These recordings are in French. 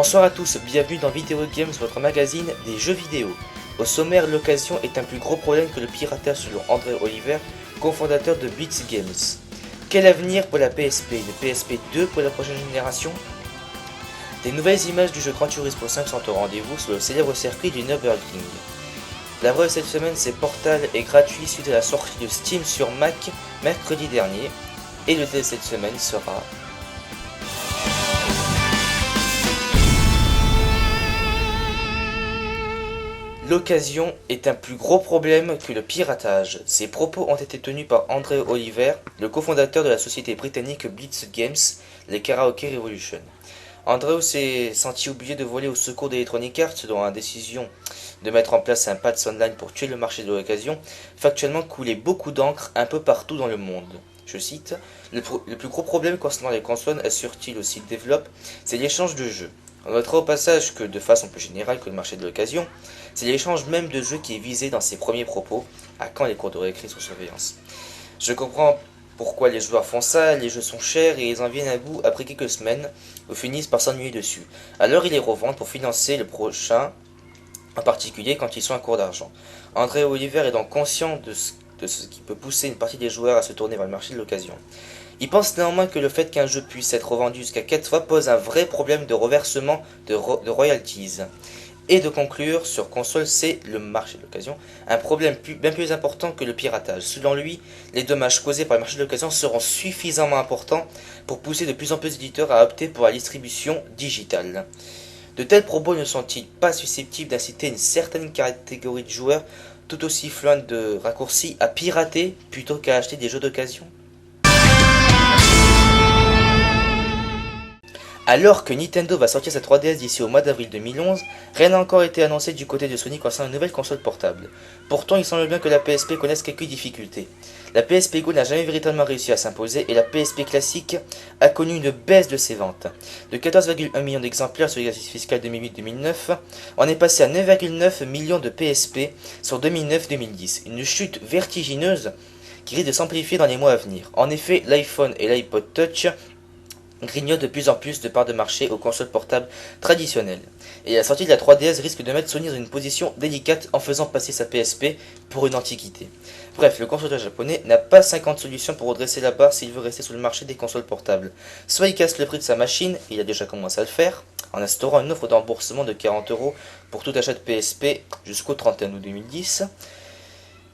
Bonsoir à tous, bienvenue dans Video Games, votre magazine des jeux vidéo. Au sommaire, l'occasion est un plus gros problème que le piratage selon André Oliver, cofondateur de Blitz Games. Quel avenir pour la PSP? Une PSP 2 pour la prochaine génération? Des nouvelles images du jeu Gran Turismo 5 sont au rendez-vous sur le célèbre circuit du Nürburgring. La vraie cette semaine, c'est Portal est gratuit suite à la sortie de Steam sur Mac mercredi dernier. Et le test cette semaine sera... L'occasion est un plus gros problème que le piratage. Ces propos ont été tenus par André Oliver, le cofondateur de la société britannique Blitz Games, les Karaoke Revolution. André s'est senti obligé de voler au secours d'Electronic Arts dont la décision de mettre en place un patch online pour tuer le marché de l'occasion fait actuellement couler beaucoup d'encre un peu partout dans le monde. Je cite, le plus gros problème concernant les consoles, assure-t-il au site Develop, c'est l'échange de jeux. On notera au passage que, de façon plus générale que le marché de l'occasion, c'est l'échange même de jeux qui est visé dans ses premiers propos, à quand les cours de récré sous surveillance. Je comprends pourquoi les joueurs font ça, les jeux sont chers et ils en viennent à bout après quelques semaines, ou finissent par s'ennuyer dessus. Alors ils les revendent pour financer le prochain, en particulier quand ils sont à court d'argent. André Oliver est donc conscient de ce qui peut pousser une partie des joueurs à se tourner vers le marché de l'occasion. Il pense néanmoins que le fait qu'un jeu puisse être revendu jusqu'à 4 fois pose un vrai problème de reversement de royalties. Et de conclure, sur console, c'est le marché de l'occasion, un problème bien plus important que le piratage. Selon lui, les dommages causés par le marché de l'occasion seront suffisamment importants pour pousser de plus en plus d'éditeurs à opter pour la distribution digitale. De tels propos ne sont-ils pas susceptibles d'inciter une certaine catégorie de joueurs, tout aussi fluents de raccourcis, à pirater plutôt qu'à acheter des jeux d'occasion ? Alors que Nintendo va sortir sa 3DS d'ici au mois d'avril 2011, rien n'a encore été annoncé du côté de Sony concernant une nouvelle console portable. Pourtant, il semble bien que la PSP connaisse quelques difficultés. La PSP Go n'a jamais véritablement réussi à s'imposer et la PSP classique a connu une baisse de ses ventes. De 14,1 millions d'exemplaires sur l'exercice fiscal 2008-2009, on est passé à 9,9 millions de PSP sur 2009-2010, une chute vertigineuse qui risque de s'amplifier dans les mois à venir. En effet, l'iPhone et l'iPod Touch grignote de plus en plus de parts de marché aux consoles portables traditionnelles. Et la sortie de la 3DS risque de mettre Sony dans une position délicate en faisant passer sa PSP pour une antiquité. Bref, le constructeur japonais n'a pas 50 solutions pour redresser la barre s'il veut rester sur le marché des consoles portables. Soit il casse le prix de sa machine, et il a déjà commencé à le faire, en instaurant une offre de remboursement de 40€ pour tout achat de PSP jusqu'au 31 août 2010,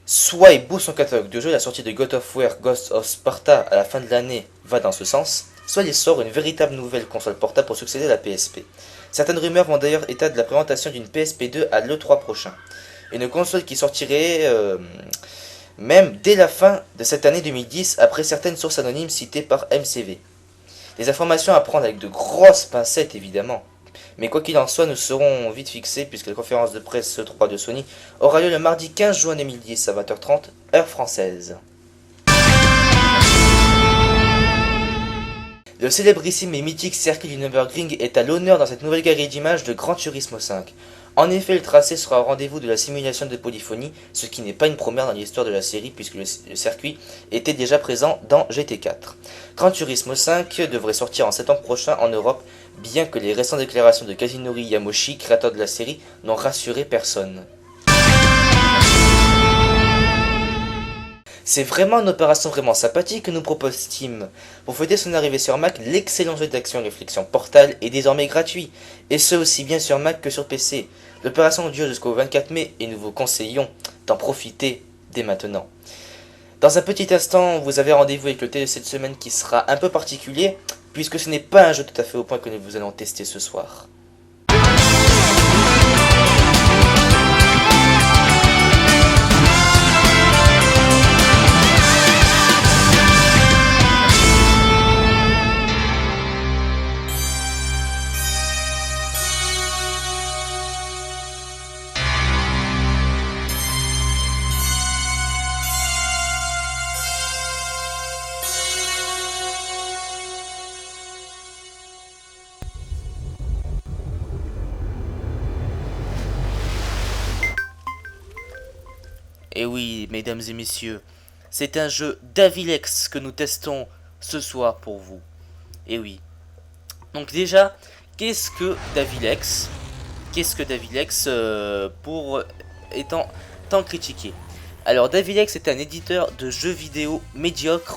soit il booste son catalogue de jeux, la sortie de God of War Ghost of Sparta à la fin de l'année va dans ce sens, soit il sort une véritable nouvelle console portable pour succéder à la PSP. Certaines rumeurs vont d'ailleurs état de la présentation d'une PSP 2 à l'E3 prochain. Une console qui sortirait même dès la fin de cette année 2010 après certaines sources anonymes citées par MCV. Des informations à prendre avec de grosses pincettes évidemment. Mais quoi qu'il en soit, nous serons vite fixés puisque la conférence de presse E3 de Sony aura lieu le mardi 15 juin 2010 à 20h30, heure française. Le célébrissime et mythique circuit du Nürburgring est à l'honneur dans cette nouvelle galerie d'images de Gran Turismo 5. En effet, le tracé sera au rendez-vous de la simulation de polyphonie, ce qui n'est pas une première dans l'histoire de la série puisque le circuit était déjà présent dans GT4. Gran Turismo 5 devrait sortir en septembre prochain en Europe, bien que les récentes déclarations de Kazunori Yamoshi, créateur de la série, n'ont rassuré personne. C'est vraiment une opération vraiment sympathique que nous propose Steam. Pour fêter son arrivée sur Mac, l'excellent jeu d'action réflexion Portal est désormais gratuit, et ce aussi bien sur Mac que sur PC. L'opération dure jusqu'au 24 mai et nous vous conseillons d'en profiter dès maintenant. Dans un petit instant, vous avez rendez-vous avec le TLC de semaine qui sera un peu particulier, puisque ce n'est pas un jeu tout à fait au point que nous allons tester ce soir. Et oui, mesdames et messieurs, c'est un jeu d'Avilex que nous testons ce soir pour vous. Et oui. Donc déjà, qu'est-ce que Davilex? Qu'est-ce que Davilex pour étant tant critiqué? Alors Davilex est un éditeur de jeux vidéo médiocre,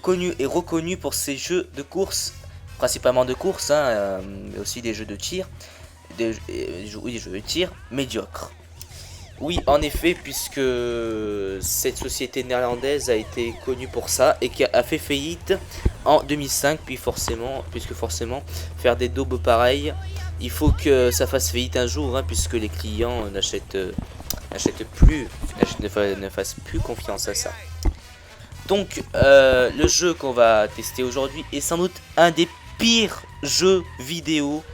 connu et reconnu pour ses jeux de course, principalement de course, hein, mais aussi des jeux de tir, des jeux de tir médiocres. Oui, en effet, puisque cette société néerlandaise a été connue pour ça et qui a fait faillite en 2005, puisque forcément, faire des daubes pareilles, il faut que ça fasse faillite un jour, hein, puisque les clients ne fassent plus confiance à ça. Donc, le jeu qu'on va tester aujourd'hui est sans doute un des pires jeux vidéo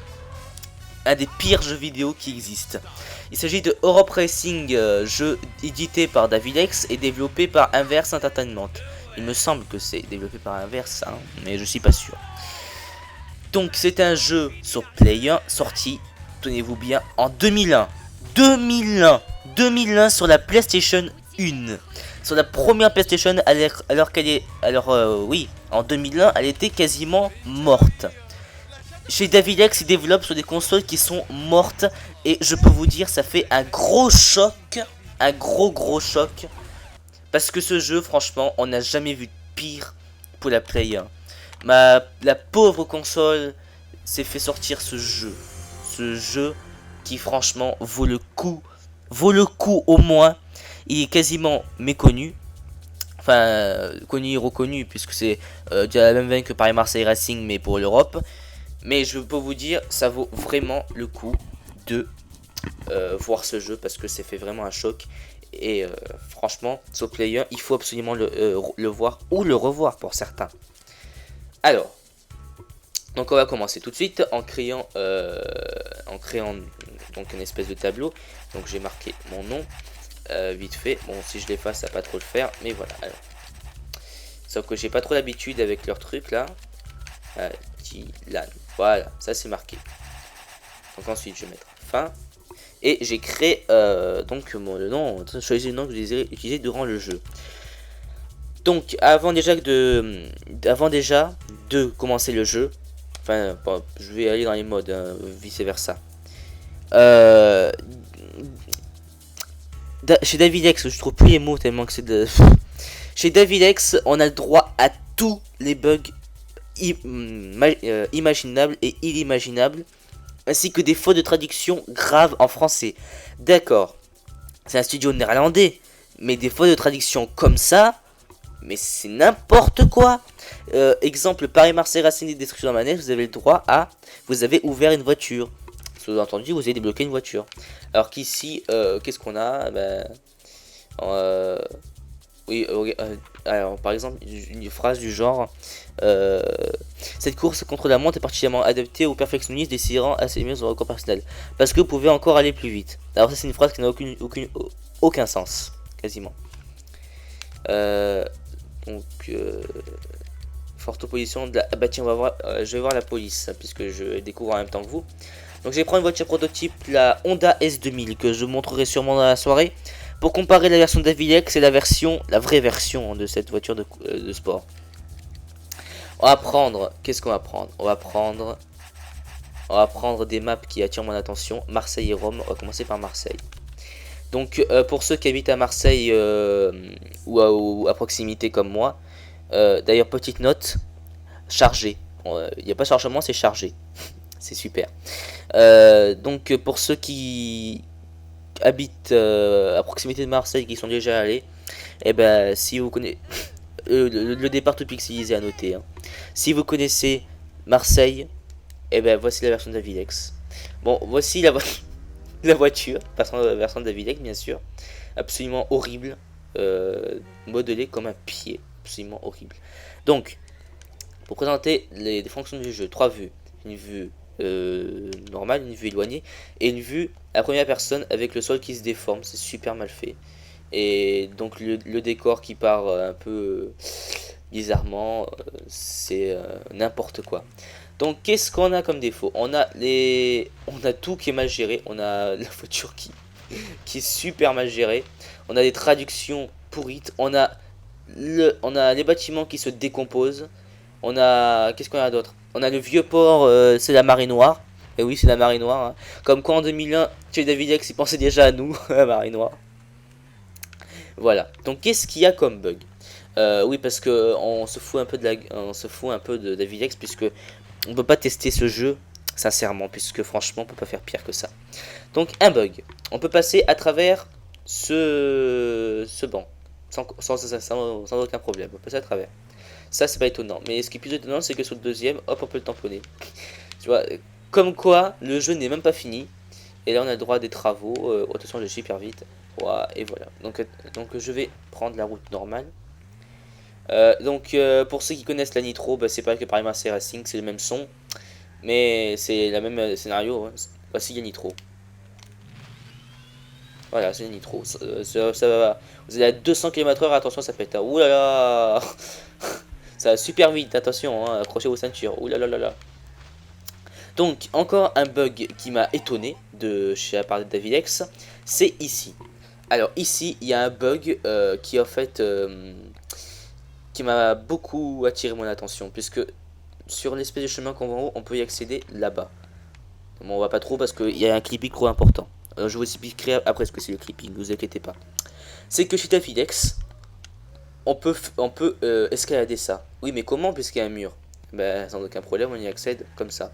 qui existent. Il s'agit de Europe Racing, jeu édité par Davilex et développé par Inverse Entertainment. Il me semble que c'est développé par Inverse, hein, mais je suis pas sûr. Donc c'est un jeu sur Play 1 sorti, tenez-vous bien, en 2001. 2001 sur la PlayStation 1. Sur la première PlayStation, oui, en 2001, elle était quasiment morte. Chez Davilex, il développe sur des consoles qui sont mortes. Et je peux vous dire, ça fait un gros choc. Un gros choc. Parce que ce jeu, franchement, on n'a jamais vu de pire pour la Play 1. La pauvre console s'est fait sortir ce jeu. Ce jeu qui, franchement, vaut le coup. Vaut le coup au moins. Il est quasiment méconnu. Enfin, connu et reconnu, puisque c'est de la même veine que Paris-Marseille Racing, mais pour l'Europe. Mais je peux vous dire, ça vaut vraiment le coup de voir ce jeu parce que c'est fait vraiment un choc. Et franchement, sur Play 1, il faut absolument le voir ou le revoir pour certains. Alors, donc on va commencer tout de suite en créant donc une espèce de tableau. Donc j'ai marqué mon nom vite fait. Bon, si je l'efface, ça va pas trop le faire, mais voilà. Alors, sauf que j'ai pas trop l'habitude avec leur truc là. Voilà, ça c'est marqué. Donc ensuite je vais mettre fin. Et j'ai créé donc le nom, choisir le nom que je désire utiliser durant le jeu. Donc avant déjà de commencer le jeu, enfin bon, je vais aller dans les modes, hein, vice versa. Chez Davilex, je trouve plus les mots tellement que c'est de. Chez Davilex, on a le droit à tous les bugs imaginables et inimaginables, ainsi que des fautes de traduction graves en français. D'accord, c'est un studio néerlandais, mais des fautes de traduction comme ça, mais c'est n'importe quoi. Exemple, Paris-Marseille Racing et Destruction de manège, vous avez le droit à... Vous avez ouvert une voiture. Sous-entendu, vous avez débloqué une voiture. Alors qu'ici, qu'est-ce qu'on a? Oui, alors par exemple, une phrase du genre cette course contre la montre est particulièrement adaptée aux perfectionnistes désirant assainir son record personnel. Parce que vous pouvez encore aller plus vite. Alors ça c'est une phrase qui n'a aucun sens, quasiment. Forte opposition de la... Bah tiens, on va voir, je vais voir la police, puisque je découvre en même temps que vous. Donc je vais prendre une voiture prototype, la Honda S2000, que je montrerai sûrement dans la soirée, pour comparer la version Davilex et la vraie version de cette voiture de sport. On va prendre, qu'est-ce qu'on va prendre? On va prendre des maps qui attirent mon attention, Marseille et Rome. On va commencer par Marseille. Donc pour ceux qui habitent à Marseille ou à proximité comme moi, d'ailleurs petite note, chargé. Il n'y a pas chargement, c'est chargé. C'est super. Donc pour ceux qui habitent à proximité de Marseille, qui sont déjà allés, et ben si vous connaissez le départ tout pixelisé à noter, hein. Si vous connaissez Marseille, et ben voici la version de Davilex. Bon, voici la voiture, la version de Davilex bien sûr, absolument horrible, modelée comme un pied, absolument horrible. Donc, pour présenter les fonctions du jeu, 3 vues, une vue normale, une vue éloignée et une vue à première personne avec le sol qui se déforme. C'est super mal fait, et donc le décor qui part un peu bizarrement, c'est n'importe quoi. Donc qu'est-ce qu'on a comme défaut? On a tout qui est mal géré. On a la voiture qui est super mal gérée. On a des traductions pourrites. On a les bâtiments qui se décomposent. On a, qu'est-ce qu'on a d'autre? On a le vieux port, c'est la marée noire. Et oui, c'est la marée noire. Hein. Comme quoi en 2001, chez Davidex, il pensait déjà à nous, la marée noire. Voilà. Donc qu'est-ce qu'il y a comme bug? Oui, parce que on se fout un peu de Davidex, puisque on peut pas tester ce jeu sincèrement, puisque franchement on peut pas faire pire que ça. Donc un bug, on peut passer à travers ce banc sans aucun problème, on peut passer à travers. Ça c'est pas étonnant, mais ce qui est plus étonnant c'est que sur le deuxième, hop, on peut le tamponner. Tu vois, comme quoi le jeu n'est même pas fini. Et là on a le droit à des travaux. Attention, je suis hyper vite. Ouais, et voilà. Donc je vais prendre la route normale. Pour ceux qui connaissent la Nitro, bah, c'est pas que Paris Marseille Racing, c'est le même son, mais c'est le même scénario. Hein. Voici la Nitro. Voilà, c'est la Nitro. Ça va. Vous allez à 200 km/h, attention, ça pète. Ouh là là. Ça va super vite, attention, hein, accrochez vos ceintures. Ouh là là là là. Donc, encore un bug qui m'a étonné de chez la part de Davidex, c'est ici. Alors, ici, il y a un bug qui, en fait, qui m'a beaucoup attiré mon attention, puisque sur l'espèce de chemin qu'on voit en haut, on peut y accéder là-bas. Bon, on va pas trop parce qu'il y a un clipping trop important. Je vous expliquerai après ce que c'est le clipping, ne vous inquiétez pas. C'est que chez Davidex, on peut escalader ça. Oui, mais comment, puisqu'il y a un mur? Ben, sans aucun problème, on y accède comme ça.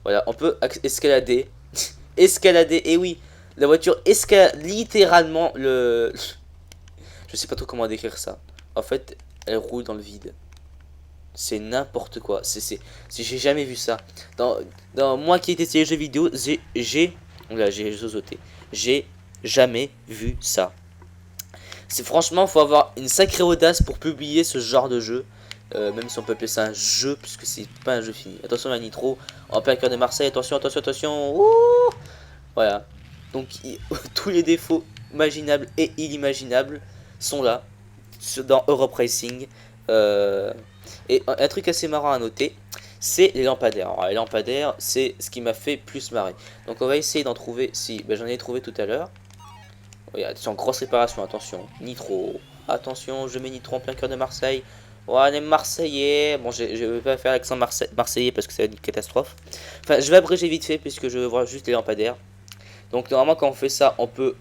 Voilà, on peut escalader. Escalader, et oui, la voiture escalade littéralement le... Je sais pas trop comment décrire ça. En fait, elle roule dans le vide. C'est n'importe quoi. J'ai jamais vu ça. Dans moi qui ai testé les jeux vidéo, là, j'ai zozoté. J'ai jamais vu ça. C'est franchement, faut avoir une sacrée audace pour publier ce genre de jeu. Même si on peut appeler ça un jeu, puisque c'est pas un jeu fini. Attention la Nitro, en plein cœur de Marseille, attention, attention, attention. Ouh, voilà. Donc tous les défauts imaginables et inimaginables sont là dans Europe Racing. Et un truc assez marrant à noter, c'est les lampadaires. Alors, les lampadaires, c'est ce qui m'a fait plus marrer. Donc on va essayer d'en trouver. Si, ben, j'en ai trouvé tout à l'heure. Attention, grosse réparation, attention. Nitro, attention, je mets Nitro en plein cœur de Marseille. Ouais, les Marseillais. Bon, je vais pas faire l'accent marseillais parce que c'est une catastrophe. Enfin, je vais abréger vite fait puisque je veux voir juste les lampadaires. Donc normalement quand on fait ça, on peut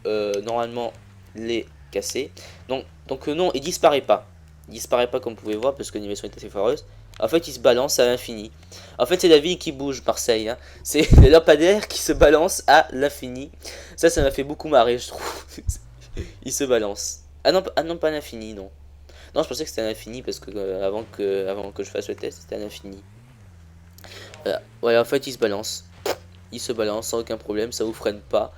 normalement les casser. Donc non, il disparaît pas. Il disparaît pas comme vous pouvez voir parce que l'animation est assez foireuse. En fait, il se balance à l'infini. En fait, c'est la ville qui bouge, Marseille. Hein. C'est les lampadaires qui se balancent à l'infini. Ça m'a fait beaucoup marrer, je trouve. Il se balance. Ah non, pas à l'infini, non. Non, je pensais que c'était à l'infini parce que avant que je fasse le test, c'était à l'infini. Voilà. Ouais, en fait, il se balance. Il se balance sans aucun problème, ça vous freine pas.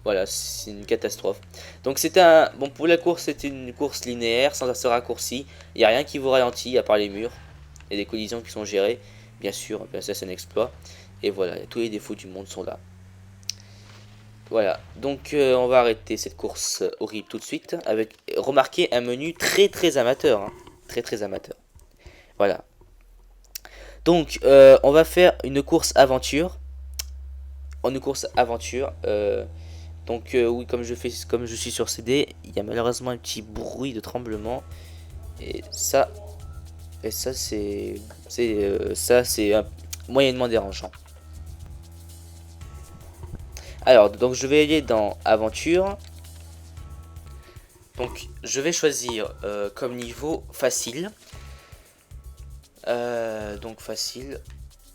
Voilà, c'est une catastrophe. Donc c'était bon, pour la course, c'était une course linéaire sans ce raccourci. Il n'y a rien qui vous ralentit à part les murs et des collisions qui sont gérées. Bien sûr, ça c'est un exploit. Et voilà, tous les défauts du monde sont là. Voilà, donc on va arrêter cette course horrible tout de suite. Avec, remarquez, un menu très très amateur. Hein. Très très amateur. Voilà. Donc on va faire une course aventure. Une course aventure. Oui, comme je suis sur CD, il y a malheureusement un petit bruit de tremblement. Et ça c'est moyennement dérangeant. Alors, donc je vais aller dans aventure. Donc je vais choisir comme niveau facile. Donc facile.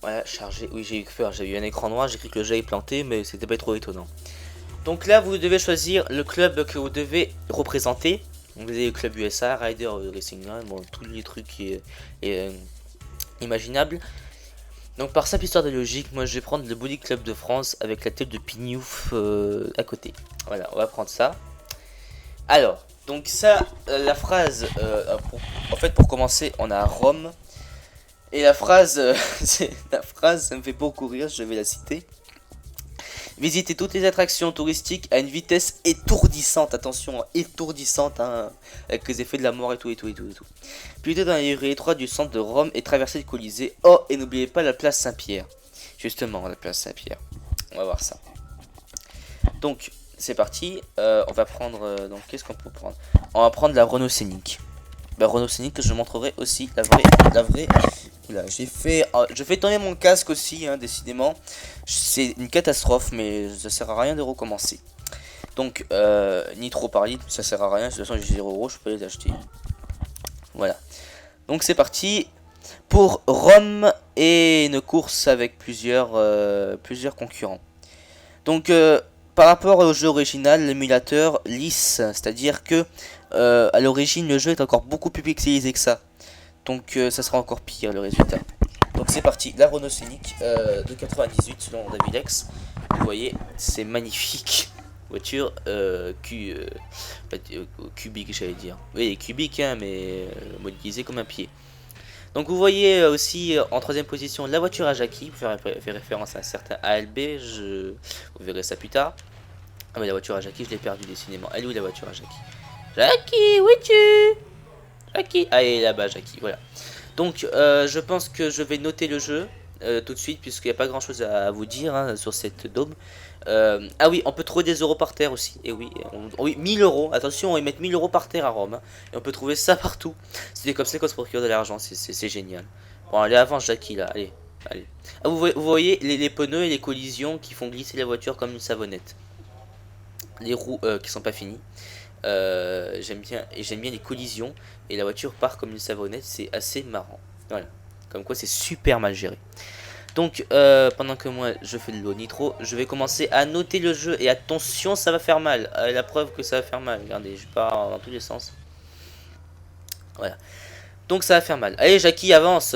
Voilà, chargé. Oui, j'ai eu peur, j'ai eu un écran noir, j'ai cru que le jeu est planté, mais c'était pas trop étonnant. Donc là, vous devez choisir le club que vous devez représenter. Donc vous avez le club USA, Rider Racing Line, bon, tous les trucs imaginables. Donc par simple histoire de logique, moi je vais prendre le Body Club de France avec la tête de Pignouf à côté. Voilà, on va prendre ça. Alors, donc ça, la phrase, en fait pour commencer, on a Rome. Et la phrase, ça me fait beaucoup rire, je vais la citer. Visitez toutes les attractions touristiques à une vitesse étourdissante, attention, étourdissante, hein, avec les effets de la mort et tout. Plutôt dans les rues étroites du centre de Rome et traversez le Colisée. Oh, et n'oubliez pas la place Saint-Pierre. Justement, la place Saint-Pierre. On va voir ça. Donc, c'est parti. On va prendre, donc qu'est-ce qu'on peut prendre? On va prendre la Renault Scénic. Bah, Renault Scénic, je montrerai aussi la vraie. Là, je fais tomber mon casque aussi, hein, décidément. C'est une catastrophe, mais ça sert à rien de recommencer. Donc, Nitro par litre, ça sert à rien. De toute façon, j'ai 0 €, je peux les acheter. Voilà. Donc, c'est parti pour Rome et une course avec plusieurs concurrents. Donc, par rapport au jeu original, l'émulateur lisse, c'est-à-dire que à l'origine, le jeu est encore beaucoup plus pixelisé que ça. Donc, ça sera encore pire le résultat. Donc, c'est parti. La Renault Scénic de 98 selon Davilex. Vous voyez, c'est magnifique. Voiture cubique, j'allais dire. Oui, cubique, hein, mais modélisée comme un pied. Donc vous voyez aussi en troisième position la voiture à Jackie, pour faire référence à un certain ALB, vous verrez ça plus tard. Ah mais la voiture à Jackie, je l'ai perdu décidément. Elle est où la voiture à Jackie? Jackie, où es-tu? Jackie, ah elle est là-bas Jackie, voilà. Donc je pense que je vais noter le jeu tout de suite, puisqu'il n'y a pas grand chose à vous dire, hein, sur cette daube. Ah oui, on peut trouver des euros par terre aussi. Et oui, oui, 1000 €. Attention, on va mettre 1000 € par terre à Rome, hein. Et on peut trouver ça partout. C'est comme ça qu'on se procure de l'argent. C'est génial. Bon, allez, avance Jackie là. Allez, allez. Ah, vous voyez les pneus et les collisions qui font glisser la voiture comme une savonnette. Les roues qui sont pas finies. J'aime bien les collisions. Et la voiture part comme une savonnette. C'est assez marrant. Voilà. Comme quoi, c'est super mal géré. Donc, pendant que moi je fais de l'eau nitro, je vais commencer à noter le jeu. Et attention, ça va faire mal. La preuve que ça va faire mal. Regardez, je pars dans tous les sens. Voilà. Donc, ça va faire mal. Allez, Jackie, avance.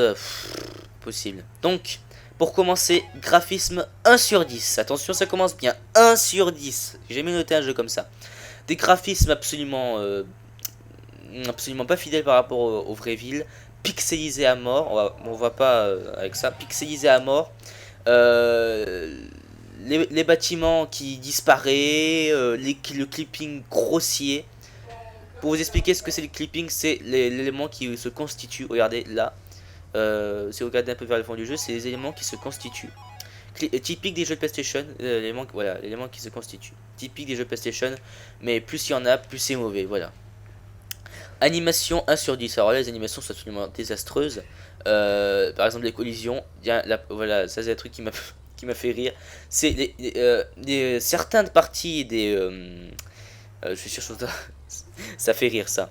Possible. Donc, pour commencer, graphisme 1 sur 10. Attention, ça commence bien. 1 sur 10. J'ai jamais noté un jeu comme ça. Des graphismes absolument pas fidèles par rapport aux vraies villes. Pixelisé à mort, on voit pas avec ça, pixelisé à mort, les bâtiments qui disparaissent, le clipping grossier. Pour vous expliquer ce que c'est le clipping, c'est l'élément qui se constitue, regardez là, si vous regardez un peu vers le fond du jeu, c'est les éléments qui se constituent. Typique des jeux de PlayStation, voilà, l'élément qui se constitue. Typique des jeux PlayStation, mais plus il y en a, plus c'est mauvais, voilà. Animation 1 sur 10. Alors là, les animations sont absolument désastreuses. Par exemple, les collisions. Voilà, ça c'est un truc qui m'a fait rire. C'est certaines parties des. Je suis sûr que ça fait rire ça.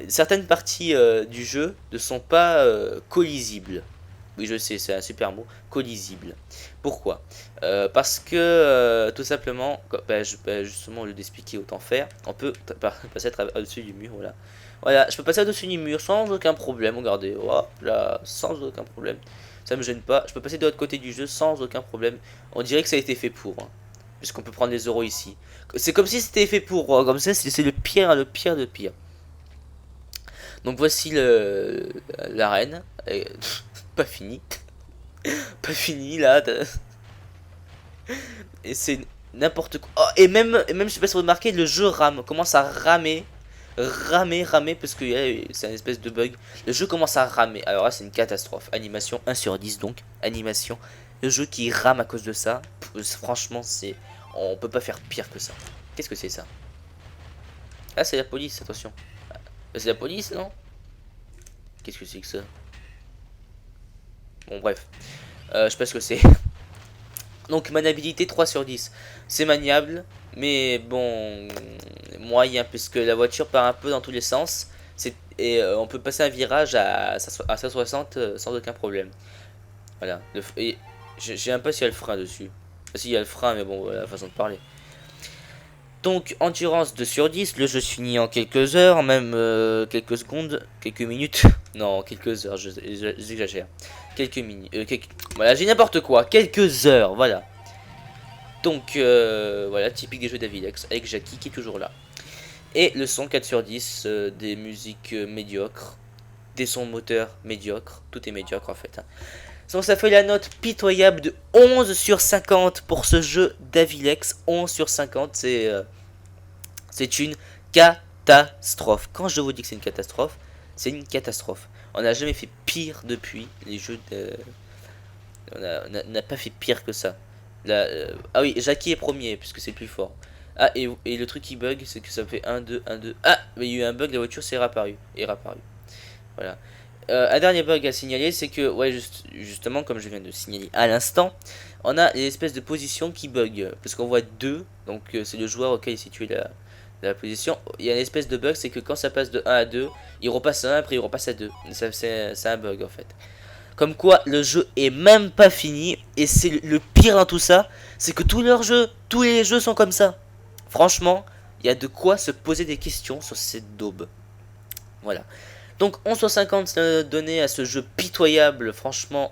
Certaines parties du jeu ne sont pas collisibles. Oui, je sais, c'est un super mot. Collisible. Pourquoi? Parce que tout simplement, justement, au lieu d'expliquer, autant faire. On peut passer au-dessus du mur, voilà. Voilà, je peux passer au-dessus du mur sans aucun problème, regardez, voilà, là, sans aucun problème. Ça me gêne pas, je peux passer de l'autre côté du jeu sans aucun problème. On dirait que ça a été fait pour, hein, puisqu'on peut prendre les euros ici. C'est comme si c'était fait pour, comme ça, c'est le pire de pire. Donc voici l'arène, pas fini. Pas fini, là. Et c'est n'importe quoi. Oh, et même, je sais pas si vous remarquez, le jeu rame, commence à ramer. Ramer parce que c'est une espèce de bug. Le jeu commence à ramer. Alors là, c'est une catastrophe. Animation 1 sur 10 donc. Animation. Le jeu qui rame à cause de ça. Franchement, on peut pas faire pire que ça. Qu'est-ce que c'est ça? Ah, c'est la police, attention. C'est la police, non? Qu'est-ce que c'est que ça? Bon, bref. Je sais pas ce que c'est. Donc, maniabilité 3 sur 10. C'est maniable. Mais bon, moyen, puisque la voiture part un peu dans tous les sens. Et on peut passer un virage à 160 sans aucun problème. Voilà. Et j'ai un peu s'il y a le frein dessus. Enfin, s'il y a le frein, mais bon, voilà la façon de parler. Donc, endurance 2 sur 10. Le jeu se finit en quelques heures, même quelques secondes, quelques minutes. Non, quelques heures, j'exagère. Quelques minutes. Voilà, j'ai n'importe quoi. Quelques heures, voilà. Donc voilà, typique des jeux d'Avilex avec Jackie qui est toujours là. Et le son 4 sur 10, des musiques médiocres, des sons moteurs médiocres, tout est médiocre en fait. Hein. Donc ça fait la note pitoyable de 11 sur 50 pour ce jeu d'Avilex. 11 sur 50, c'est une catastrophe. Quand je vous dis que c'est une catastrophe, c'est une catastrophe. On n'a jamais fait pire depuis les jeux on n'a pas fait pire que ça. Ah oui, Jackie est premier, puisque c'est le plus fort. Ah, et le truc qui bug, c'est que ça fait 1, 2, 1, 2. Ah, mais il y a eu un bug, la voiture s'est réapparue. Voilà. Un dernier bug à signaler, c'est que, ouais, justement, comme je viens de signaler à l'instant, on a une espèce de position qui bug. Parce qu'on voit 2, donc c'est le joueur auquel est située la position. Il y a une espèce de bug, c'est que quand ça passe de 1 à 2, il repasse à 1, après il repasse à 2. C'est un bug en fait. Comme quoi, le jeu est même pas fini, et c'est le pire dans tout ça, c'est que tous les jeux sont comme ça. Franchement, il y a de quoi se poser des questions sur cette daube. Voilà. Donc 1150 donné à ce jeu pitoyable, franchement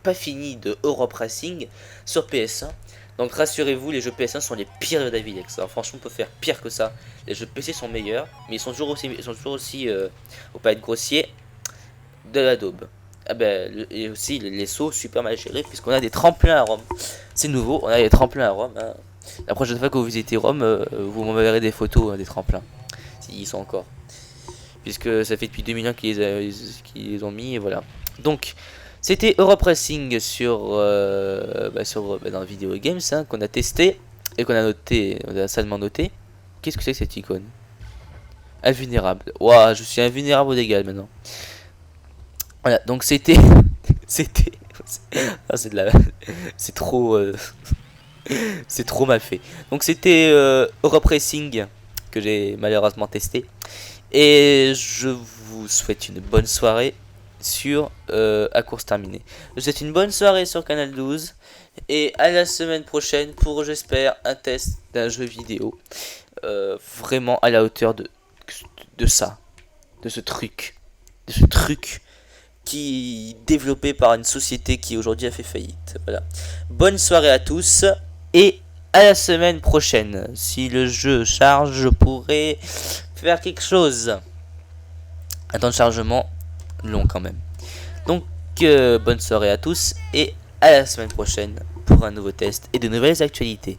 pas fini de Europe Racing sur PS1. Donc rassurez-vous, les jeux PS1 sont les pires de Davidex. Alors franchement, on peut faire pire que ça. Les jeux PC sont meilleurs, mais ils sont toujours aussi faut pas être grossier, de la daube. Ah ben, et aussi les sauts super mal gérés, puisqu'on a des tremplins à Rome. C'est nouveau, on a des tremplins à Rome. Hein. La prochaine fois que vous visitez Rome, vous m'enverrez des photos des tremplins, s'ils sont encore. Puisque ça fait depuis 2001 qu'ils les ont mis, et voilà. Donc, c'était Europe Racing dans Video Games, hein, qu'on a testé, et qu'on a noté, on a salement noté. Qu'est-ce que c'est que cette icône? Invulnérable. Waouh, je suis invulnérable au dégâts maintenant. Voilà, donc c'était... c'était... Ah, c'est de la... c'est trop... c'est trop mal fait. Donc c'était Europe Racing, que j'ai malheureusement testé. Et je vous souhaite une bonne soirée sur À course terminée. Je vous souhaite une bonne soirée sur Canal 12. Et à la semaine prochaine pour, j'espère, un test d'un jeu vidéo. Vraiment à la hauteur de ça. De ce truc. De ce truc qui est développé par une société qui aujourd'hui a fait faillite. Voilà. Bonne soirée à tous. Et à la semaine prochaine. Si le jeu charge, je pourrais faire quelque chose. Un temps de chargement long quand même. Donc bonne soirée à tous et à la semaine prochaine pour un nouveau test et de nouvelles actualités.